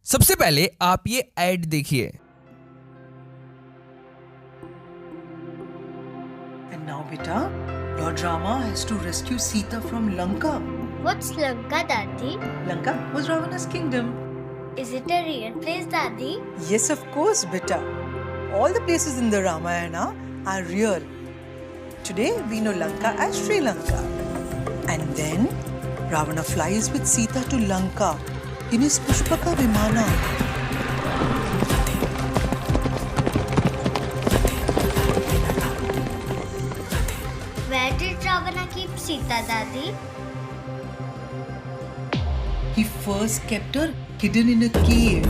सबसे पहले आप ये ऐड देखिए। And now, beta, your drama has to rescue Sita from Lanka. What's Lanka, Daddy? Lanka was Ravana's kingdom. Is it a real place, Daddy? Yes, of course, beta. All the places in the Ramayana are real. Today, we know Lanka as Sri Lanka. And then, Ravana flies with Sita to Lanka in his Pushpaka Vimana. Where did Ravana keep Sita, Daddy? He first kept her hidden in a cave.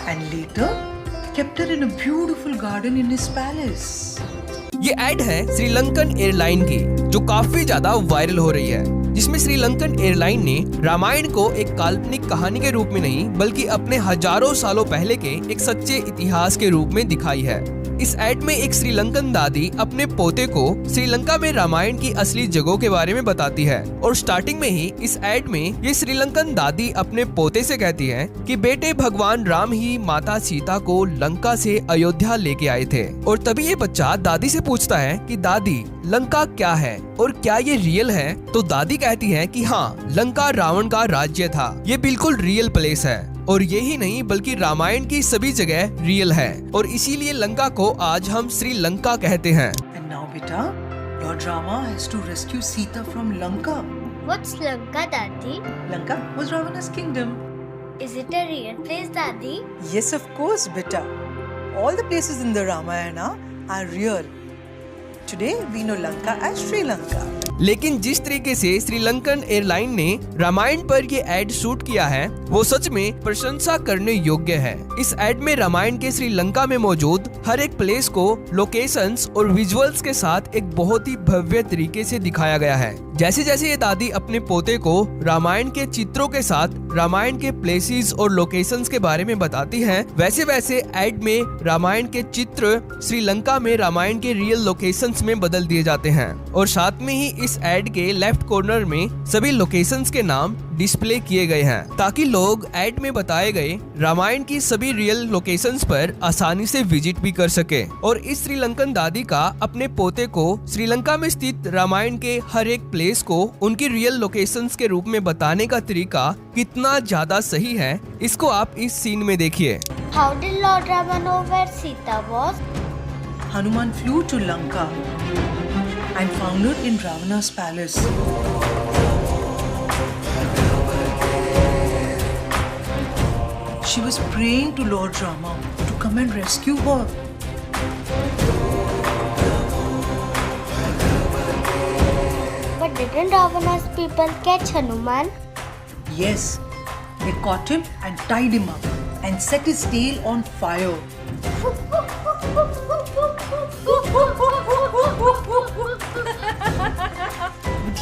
And later, kept her in a beautiful garden in his palace. ये add है Sri Lankan airline की, जो काफी ज्यादा viral हो रही है, जिसमें श्रीलंकन एयरलाइन ने रामायण को एक काल्पनिक कहानी के रूप में नहीं बल्कि अपने हजारों सालों पहले के एक सच्चे इतिहास के रूप में दिखाई है। इस ऐड में एक श्रीलंकन दादी अपने पोते को श्रीलंका में रामायण की असली जगहों के बारे में बताती है और स्टार्टिंग में ही इस ऐड में ये श्रीलंकन दादी अपने पोते से कहती है कि बेटे भगवान राम ही माता सीता को लंका से अयोध्या लेके आए थे। और तभी ये बच्चा दादी से पूछता है कि दादी लंका क्या है और क्या ये रियल है? तो दादी कहती है कि हाँ, लंका रावण का राज्य था, ये बिल्कुल रियल प्लेस है और यही नहीं बल्कि रामायण की सभी जगह रियल है और इसीलिए लंका को आज हम श्रीलंका कहते हैं। And now, beta, your drama has to rescue Sita from Lanka. What's Lanka, Daddy? Lanka was Ravana's kingdom. Is it a real place, Daddy? Yes, of course, beta. All the places in the Ramayana are real. Today, we know Lanka as Sri Lanka. लेकिन जिस तरीके से Sri Lankan airline ने रामायण पर ये add shoot किया है वो सच में प्रशंसा करने योग्य है। इस ऐड में रामायण के श्रीलंका में मौजूद हर एक प्लेस को लोकेशंस और विजुअल्स के साथ एक बहुत ही भव्य तरीके से दिखाया गया है। जैसे जैसे ये दादी अपने पोते को रामायण के चित्रों के साथ रामायण के प्लेसेस और लोकेशंस के बारे में बताती है, वैसे वैसे ऐड में रामायण के चित्र श्रीलंका में रामायण के रियल लोकेशंस में बदल दिए जाते हैं और साथ में ही इस ऐड के लेफ्ट कॉर्नर में सभी लोकेशंस के नाम डिस्प्ले किए गए हैं ताकि लोग ऐड में बताए गए रामायण की सभी रियल लोकेशंस पर आसानी से विजिट भी कर सके। और इस श्रीलंकन दादी का अपने पोते को श्रीलंका में स्थित रामायण के हर एक प्लेस को उनकी रियल लोकेशंस के रूप में बताने का तरीका कितना ज्यादा सही है, इसको आप इस सीन में देखिए। How did Lord Rama know where Sita was? Hanuman flew to Lanka and found her in Ravana's palace. She was praying to Lord Rama to come and rescue her. But didn't Ravana's people catch Hanuman? Yes, they caught him and tied him up and set his tail on fire.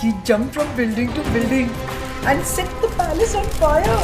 He jumped from building to building and set the palace on fire.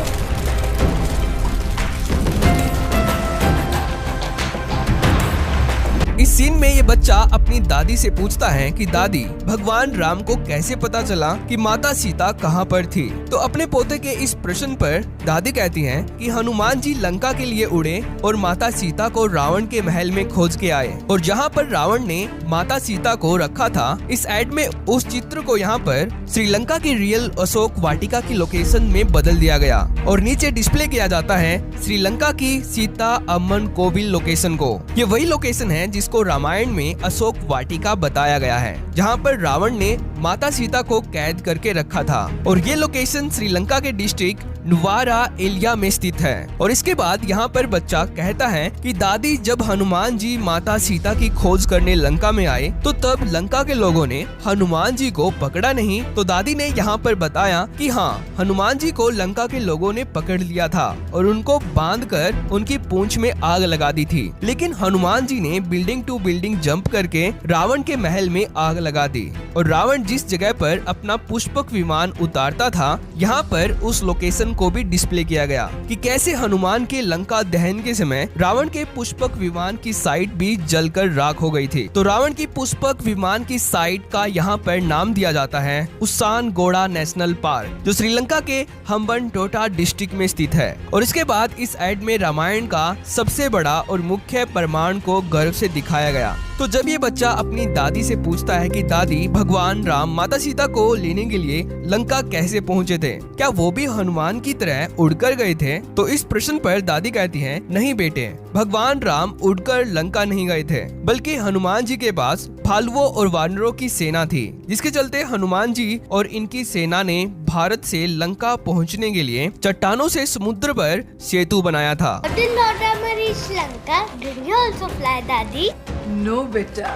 इस scene में ये बच्चा अपनी दादी से पूछता है कि दादी भगवान राम को कैसे पता चला कि माता सीता कहाँ पर थी? तो अपने पोते के इस प्रश्न पर दादी कहती हैं कि हनुमान जी लंका के लिए उड़े और माता सीता को रावण के महल में खोज के आए और जहाँ पर रावण ने माता सीता को रखा था, इस ऐड में उस चित्र को यहाँ पर श्रीलंका की रियल अशोक वाटिका की लोकेशन में बदल दिया गया और नीचे डिस्प्ले किया जाता है श्रीलंका की सीता अम्मन कोविल लोकेशन को। ये वही लोकेशन है जिसको रामायण में अशोक वाटिका बताया गया है, जहाँ पर रावण ने माता सीता को कैद करके रखा था और ये लोकेशन श्रीलंका के डिस्ट्रिक्ट नुवारा एलिया में स्थित है। और इसके बाद यहाँ पर बच्चा कहता है कि दादी जब हनुमान जी माता सीता की खोज करने लंका में आए तो तब लंका के लोगों ने हनुमान जी को पकड़ा नहीं। तो दादी ने यहाँ पर बताया कि हाँ, हनुमान जी को लंका के लोगों ने पकड़ लिया था और उनको बांधकर उनकी पूंछ में आग लगा दी थी, लेकिन हनुमान जी ने बिल्डिंग टू बिल्डिंग जंप करके रावण के महल में आग लगा दी और रावण जिस जगह पर अपना पुष्पक विमान उतारता था, यहाँ पर उस लोकेशन को भी डिस्प्ले किया गया कि कैसे हनुमान के लंका दहन के समय रावण के पुष्पक विमान की साइट भी जलकर राख हो गई थी। तो रावण की पुष्पक विमान की साइट का यहाँ पर नाम दिया जाता है उस्सानगोड़ा नेशनल पार्क, जो श्रीलंका के हम्बनटोटा डिस्ट्रिक्ट में स्थित है। और इसके बाद इस एड में रामायण का सबसे बड़ा और मुख्य प्रमाण को गर्व से दिखाया गया। तो जब ये बच्चा अपनी दादी से पूछता है कि दादी, भगवान राम माता सीता को लेने के लिए लंका कैसे पहुँचे थे, क्या वो भी हनुमान की तरह उड़कर गए थे? तो इस प्रश्न पर दादी कहती है, नहीं बेटे, भगवान राम उड़कर लंका नहीं गए थे, बल्कि हनुमान जी के पास भालुओं और वानरों की सेना थी, जिसके चलते हनुमान जी और इनकी सेना ने भारत से लंका पहुंचने के लिए चट्टानों से समुद्र पर सेतु बनाया था। But in Lord Rama reached Lanka, did he also fly, Daddy? No, beta.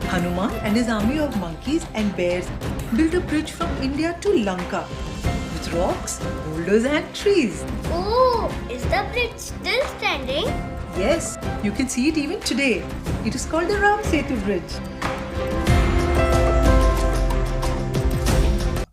Hanuman and his army of monkeys and bears built a bridge from India to Lanka with rocks, boulders and trees. Oh, is the bridge still standing? Yes, you can see it even today. It is called the Ram Setu Bridge.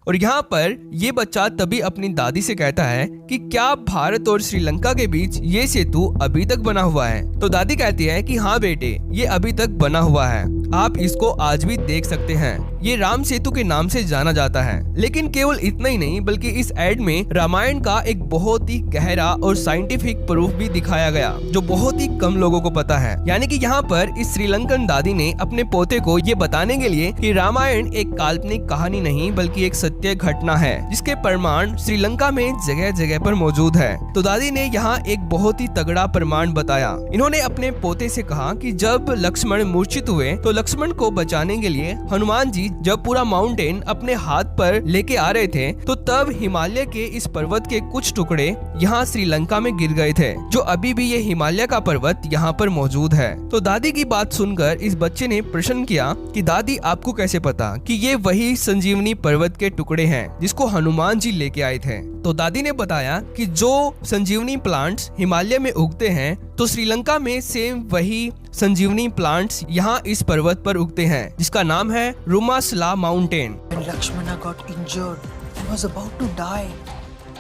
और यहाँ पर ये बच्चा तभी अपनी दादी से कहता है कि क्या भारत और श्रीलंका के बीच ये सेतु अभी तक बना हुआ है? तो दादी कहती है कि हाँ बेटे, ये अभी तक बना हुआ है, आप इसको आज भी देख सकते हैं। ये राम सेतु के नाम से जाना जाता है। लेकिन केवल इतना ही नहीं, बल्कि इस एड में रामायण का एक बहुत ही गहरा और साइंटिफिक प्रूफ भी दिखाया गया, जो बहुत ही कम लोगों को पता है। यानी कि यहाँ पर इस श्रीलंकन दादी ने अपने पोते को ये बताने के लिए कि रामायण एक काल्पनिक कहानी नहीं, बल्कि एक सत्य घटना है, जिसके प्रमाण श्रीलंका में जगह जगह पर मौजूद है। तो दादी ने यहाँ एक बहुत ही तगड़ा प्रमाण बताया। इन्होंने अपने पोते से कहा कि जब लक्ष्मण मूर्छित हुए तो लक्ष्मण को बचाने के लिए हनुमान जी जब पूरा माउंटेन अपने हाथ पर लेके आ रहे थे, तो तब हिमालय के इस पर्वत के कुछ टुकड़े यहाँ श्रीलंका में गिर गए थे, जो अभी भी ये हिमालय का पर्वत यहाँ पर मौजूद है। तो दादी की बात सुनकर इस बच्चे ने प्रश्न किया कि दादी, आपको कैसे पता कि ये वही संजीवनी पर्वत के टुकड़े हैं जिसको हनुमान जी लेके आए थे? तो दादी ने बताया कि जो संजीवनी प्लांट्स हिमालय में उगते हैं, तो श्रीलंका में सेम वही संजीवनी प्लांट्स यहाँ इस पर्वत पर उगते हैं, जिसका नाम है रुमासला mountain. When Lakshmana got injured and was about to die,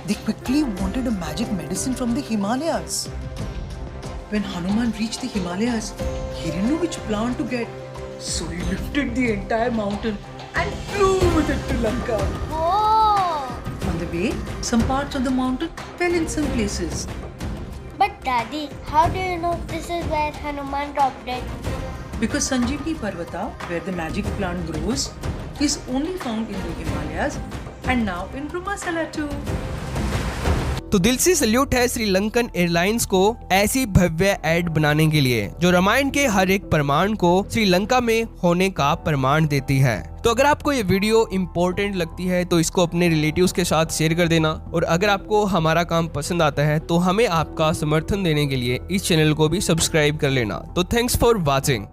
they quickly wanted a magic medicine from the Himalayas. When Hanuman reached the Himalayas, he didn't know which plant to get, so he lifted the entire mountain and flew with it to Lanka. Whoa! On the way, some parts of the mountain fell in some places. But Daddy, how do you know this is where Hanuman dropped it? Because Sanjeevani Parvata, where the magic plant grows, is only found in the Himalayas and now in Rumasala too. तो दिल से salute है Sri Lankan airlines को ऐसी भव्य add बनाने के लिए, जो रामायण के हर एक प्रमाण को श्रीलंका में होने का प्रमाण देती है। तो अगर आपको ये वीडियो इम्पोर्टेंट लगती है तो इसको अपने रिलेटिव्स के साथ शेयर कर देना, और अगर आपको हमारा काम पसंद आता है तो हमें आपका समर्थन देने के लिए इस चैनल को भी सब्सक्राइब कर लेना। तो थैंक्स फॉर वॉचिंग।